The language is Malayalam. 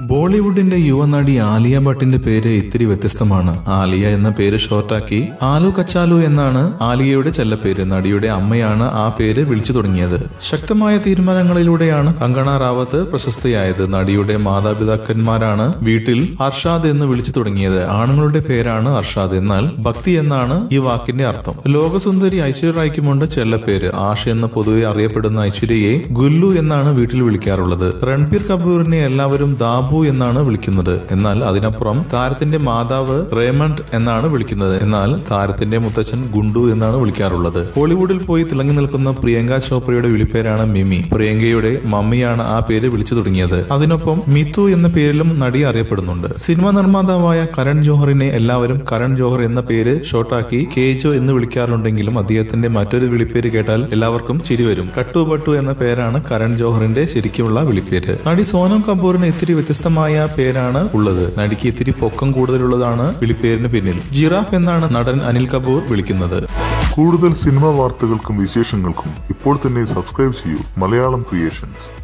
ബോളിവുഡിന്റെ യുവനടി ആലിയ ഭട്ടിന്റെ പേര് ഇത്തിരി വ്യത്യസ്തമാണ്. ആലിയ എന്ന പേര് ഷോർട്ടാക്കി ആലു കച്ചാലു എന്നാണ് ആലിയയുടെ ചെല്ലപ്പേര്. നടിയുടെ അമ്മയാണ് ആ പേര് വിളിച്ചു തുടങ്ങിയത്. ശക്തമായ തീരുമാനങ്ങളിലൂടെയാണ് കങ്കണ റാവത്ത് പ്രശസ്തയായത്. നടിയുടെ മാതാപിതാക്കന്മാരാണ് വീട്ടിൽ അർഷാദ് എന്ന് വിളിച്ചു തുടങ്ങിയത്. ആണുങ്ങളുടെ പേരാണ് അർഷാദ്, എന്നാൽ ഭക്തി എന്നാണ് ഈ വാക്കിന്റെ അർത്ഥം. ലോകസുന്ദരി ഐശ്വര്യ റായ്ക്കുമുണ്ട് ചെല്ലപ്പേര്. ആഷ് എന്ന് പൊതുവെ അറിയപ്പെടുന്ന ഐശ്വര്യയെ ഗുല്ലു എന്നാണ് വീട്ടിൽ വിളിക്കാറുള്ളത്. രൺബീർ കപൂറിനെ എല്ലാവരും ദാബു എന്നാണ് വിളിക്കുന്നത്. എന്നാൽ അതിനപ്പുറം താരത്തിന്റെ മാതാവ് റേമണ്ട് എന്നാണ് വിളിക്കുന്നത്. എന്നാൽ താരത്തിന്റെ മുത്തച്ഛൻ ഗുണ്ടു എന്നാണ് വിളിക്കാറുള്ളത്. ഹോളിവുഡിൽ പോയി തിളങ്ങി നിൽക്കുന്ന പ്രിയങ്ക ചോപ്രയുടെ വിളിപ്പേരാണ് മിമി. പ്രിയങ്കയുടെ മമ്മിയാണ് ആ പേര് വിളിച്ചു തുടങ്ങിയത്. അതിനൊപ്പം മിതു എന്ന പേരിലും നടി അറിയപ്പെടുന്നുണ്ട്. സിനിമാ നിർമ്മാതാവായ കരൺ ജോഹറിനെ എല്ലാവരും കരൺ ജോഹർ എന്ന പേര് ഷോർട്ടാക്കി കേജോ എന്ന് വിളിക്കാറുണ്ടെങ്കിലും അദ്ദേഹത്തിന്റെ മറ്റൊരു വിളിപ്പേര് കേട്ടാൽ എല്ലാവർക്കും ചിരി വരും. കട്ടു ബട്ടു എന്ന പേരാണ് കരൺ ജോഹറിന്റെ ശരിക്കുമുള്ള വിളിപ്പേര്. നടി സോനം കപൂറിന് ഇത്തിരി വ്യത്യസ്തമായ പേരാണ് ഉള്ളത്. നടിക്ക് ഇത്തിരി പൊക്കം കൂടുതലുള്ളതാണ് വിളിപ്പേരിന് പിന്നിൽ. ജിറാഫ് എന്നാണ് നടൻ അനിൽ കപൂർ വിളിക്കുന്നത്. കൂടുതൽ സിനിമാ വാർത്തകൾക്കും വിശേഷങ്ങൾക്കും ഇപ്പോൾ തന്നെ സബ്സ്ക്രൈബ് ചെയ്യൂ മലയാളം ക്രിയേഷൻസ്.